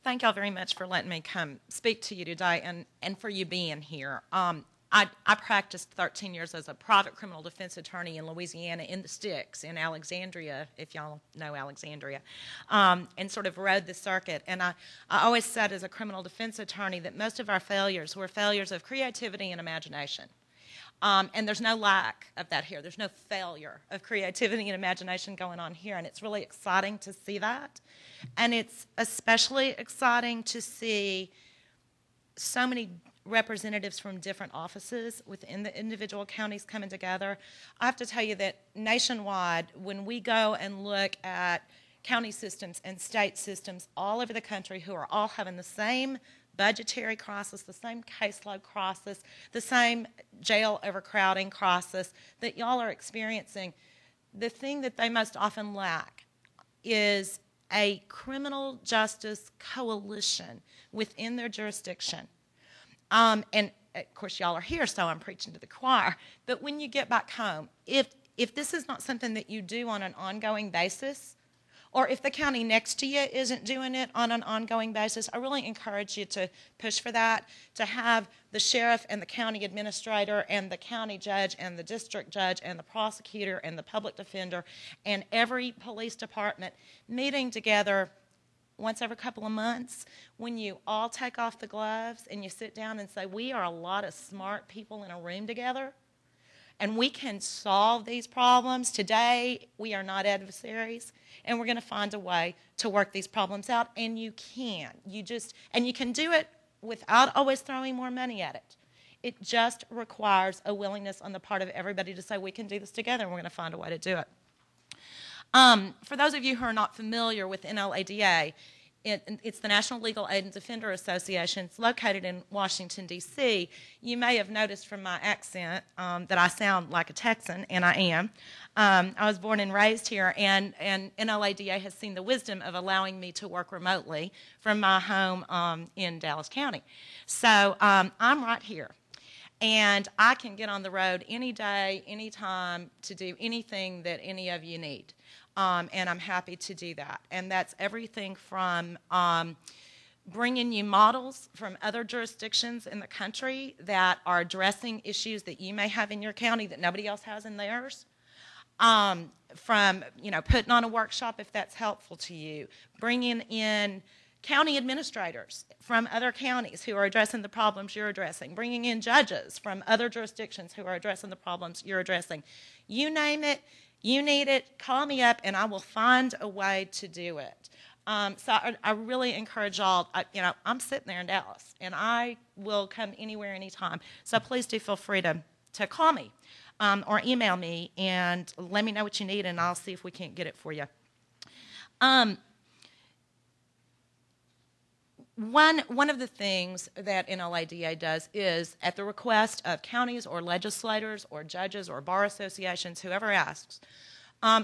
Thank y'all very much for letting me come speak to you today and for you being here. I practiced 13 years as a private criminal defense attorney in Louisiana in the sticks in Alexandria, if y'all know Alexandria, and sort of rode the circuit. And I always said as a criminal defense attorney that most of our failures were failures of creativity and imagination. And there's no lack of that here. There's no failure of creativity and imagination going on here, and it's really exciting to see that. And it's especially exciting to see so many representatives from different offices within the individual counties coming together. I have to tell you that nationwide, when we go and look at county systems and state systems all over the country who are all having the same budgetary crisis, the same caseload crisis, the same jail overcrowding crisis that y'all are experiencing, the thing that they most often lack is a criminal justice coalition within their jurisdiction. And of course, y'all are here, so I'm preaching to the choir. But when you get back home, if this is not something that you do on an ongoing basis, or if the county next to you isn't doing it on an ongoing basis, I really encourage you to push for that, to have the sheriff and the county administrator and the county judge and the district judge and the prosecutor and the public defender and every police department meeting together once every couple of months when you all take off the gloves and you sit down and say, we are a lot of smart people in a room together and we can solve these problems. Today, we are not adversaries, and we're going to find a way to work these problems out, and you can. And you can do it without always throwing more money at it. It just requires a willingness on the part of everybody to say, we can do this together, and we're going to find a way to do it. For those of you who are not familiar with NLADA, it's the National Legal Aid and Defender Association. It's located in Washington, D.C. You may have noticed from my accent that I sound like a Texan, and I am. I was born and raised here, and NLADA has seen the wisdom of allowing me to work remotely from my home in Dallas County. So I'm right here. And I can get on the road any day, any time to do anything that any of you need. And I'm happy to do that. And that's everything from bringing you models from other jurisdictions in the country that are addressing issues that you may have in your county that nobody else has in theirs. From, putting on a workshop if that's helpful to you, bringing in county administrators from other counties who are addressing the problems you're addressing, bringing in judges from other jurisdictions who are addressing the problems you're addressing. You name it, you need it, call me up, and I will find a way to do it. So I really encourage y'all, I'm sitting there in Dallas, and I will come anywhere, anytime. So please do feel free to call me or email me and let me know what you need, and I'll see if we can't get it for you. One of the things that NLADA does is, at the request of counties or legislators or judges or bar associations, whoever asks,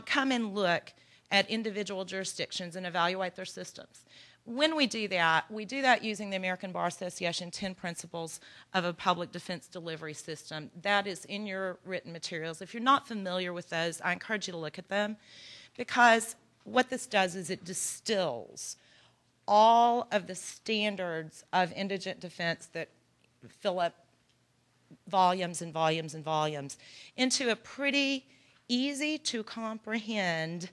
come and look at individual jurisdictions and evaluate their systems. When we do that using the American Bar Association 10 Principles of a Public Defense Delivery System. That is in your written materials. If you're not familiar with those, I encourage you to look at them, because what this does is it distills all of the standards of indigent defense that fill up volumes and volumes and volumes into a pretty easy to comprehend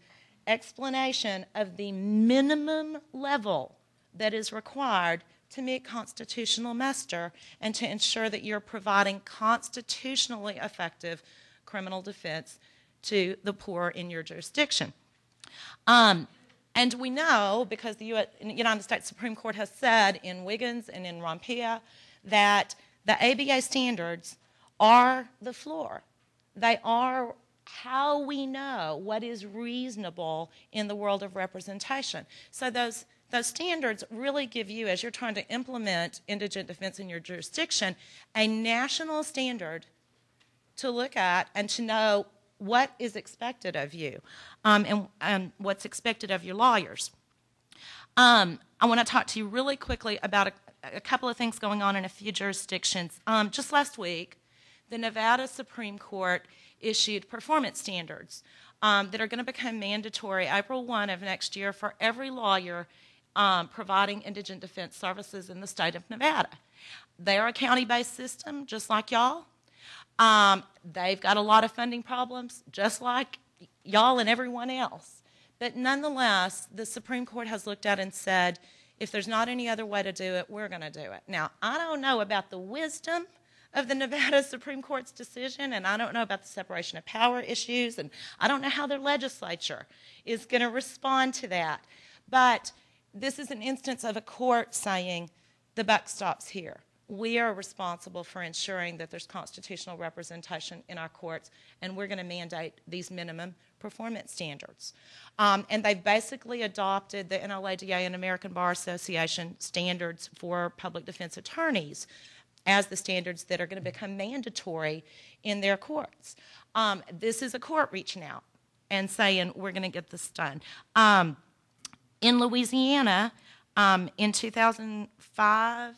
explanation of the minimum level that is required to meet constitutional muster and to ensure that you're providing constitutionally effective criminal defense to the poor in your jurisdiction. And we know, because the United States Supreme Court has said in Wiggins and in Rompilla that the ABA standards are the floor. They are how we know what is reasonable in the world of representation. So those standards really give you, as you're trying to implement indigent defense in your jurisdiction, a national standard to look at and to know what is expected of you and what's expected of your lawyers. I want to talk to you really quickly about a couple of things going on in a few jurisdictions. Just last week, the Nevada Supreme Court issued performance standards that are going to become mandatory April 1 of next year for every lawyer providing indigent defense services in the state of Nevada. They're a county-based system, just like y'all. They've got a lot of funding problems, just like y'all and everyone else. But nonetheless, the Supreme Court has looked at it and said, if there's not any other way to do it, we're going to do it. Now, I don't know about the wisdom of the Nevada Supreme Court's decision, and I don't know about the separation of power issues, and I don't know how their legislature is going to respond to that. But this is an instance of a court saying, the buck stops here. We are responsible for ensuring that there's constitutional representation in our courts, and we're going to mandate these minimum performance standards. And they've basically adopted the NLADA and American Bar Association standards for public defense attorneys as the standards that are going to become mandatory in their courts. This is a court reaching out and saying, we're going to get this done. In Louisiana, in 2005,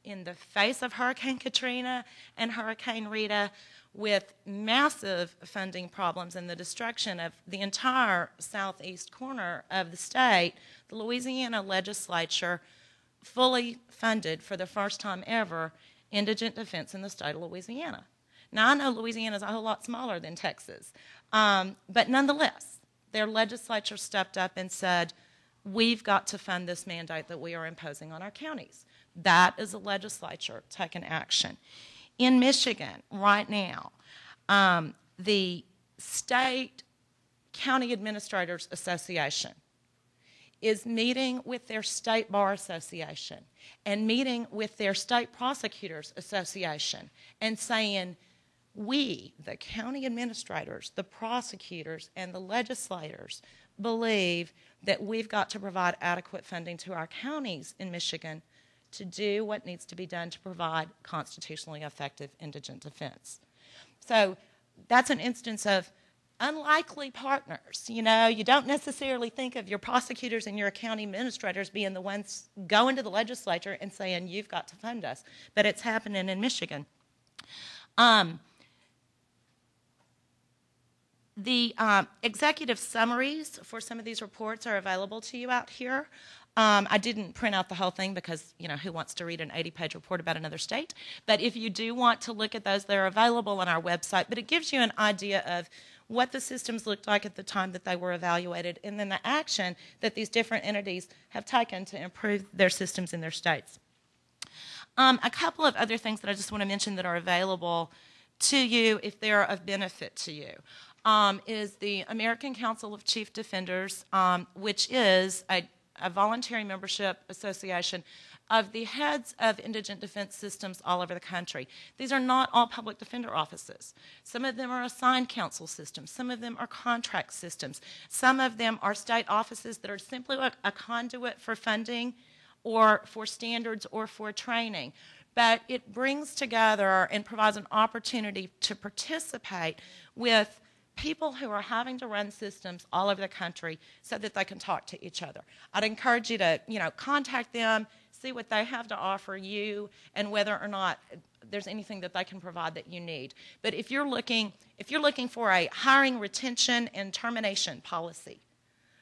in the face of Hurricane Katrina and Hurricane Rita, with massive funding problems and the destruction of the entire southeast corner of the state, the Louisiana legislature fully funded, for the first time ever, indigent defense in the state of Louisiana. Now, I know Louisiana is a whole lot smaller than Texas, but nonetheless, their legislature stepped up and said, we've got to fund this mandate that we are imposing on our counties. That is a legislature taking action. In Michigan, right now, the State County Administrators Association is meeting with their State Bar Association and meeting with their State Prosecutors Association and saying, we, the county administrators, the prosecutors, and the legislators, believe that we've got to provide adequate funding to our counties in Michigan to do what needs to be done to provide constitutionally effective indigent defense. So that's an instance of unlikely partners. You know, you don't necessarily think of your prosecutors and your county administrators being the ones going to the legislature and saying, you've got to fund us. But it's happening in Michigan. The executive summaries for some of these reports are available to you out here. I didn't print out the whole thing because, you know, who wants to read an 80-page report about another state? But if you do want to look at those, they're available on our website. But it gives you an idea of what the systems looked like at the time that they were evaluated, and then the action that these different entities have taken to improve their systems in their states. A couple of other things that I just want to mention that are available to you if they're of benefit to you. Is the American Council of Chief Defenders, which is a voluntary membership association of the heads of indigent defense systems all over the country. These are not all public defender offices. Some of them are assigned counsel systems. Some of them are contract systems. Some of them are state offices that are simply a conduit for funding or for standards or for training. But it brings together and provides an opportunity to participate with people who are having to run systems all over the country so that they can talk to each other. I'd encourage you to, contact them, see what they have to offer you, and whether or not there's anything that they can provide that you need. But if you're looking for a hiring, retention, and termination policy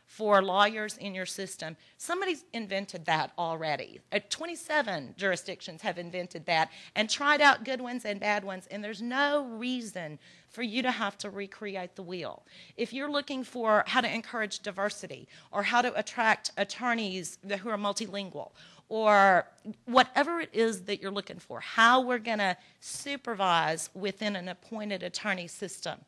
for lawyers in your system, somebody's invented that already. 27 jurisdictions have invented that and tried out good ones and bad ones, and there's no reason for you to have to recreate the wheel. If you're looking for how to encourage diversity or how to attract attorneys who are multilingual or whatever it is that you're looking for, how we're going to supervise within an appointed attorney system,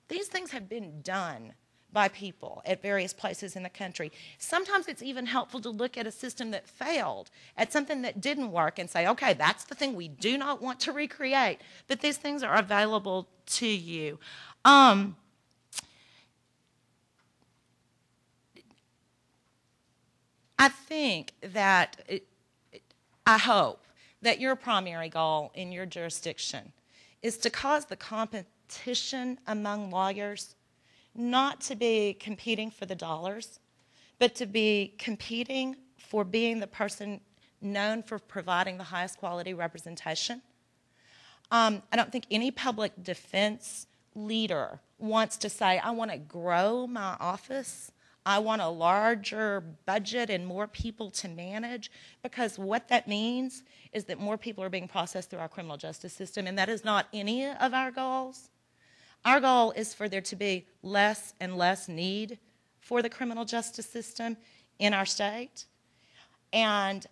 these things have been done by people at various places in the country. Sometimes it's even helpful to look at a system that failed, at something that didn't work, and say, okay, that's the thing we do not want to recreate. But these things are available to you. I think that, I hope that your primary goal in your jurisdiction is to cause the competition among lawyers not to be competing for the dollars, but to be competing for being the person known for providing the highest quality representation. I don't think any public defense leader wants to say, I want to grow my office. I want a larger budget and more people to manage, because what that means is that more people are being processed through our criminal justice system, and that is not any of our goals. Our goal is for there to be less and less need for the criminal justice system in our state. And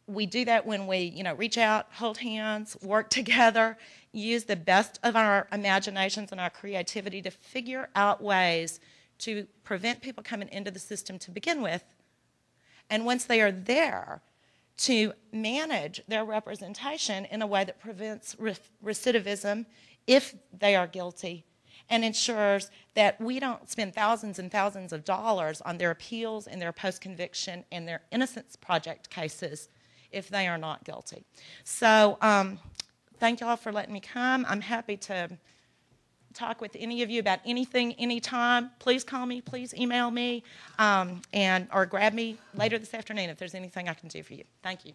we do that when we, reach out, hold hands, work together, use the best of our imaginations and our creativity to figure out ways to prevent people coming into the system to begin with. And once they are there, to manage their representation in a way that prevents recidivism if they are guilty, and ensures that we don't spend thousands and thousands of dollars on their appeals and their post-conviction and their Innocence Project cases if they are not guilty. So thank you all for letting me come. I'm happy to talk with any of you about anything, anytime. Please call me, please email me, or grab me later this afternoon if there's anything I can do for you. Thank you.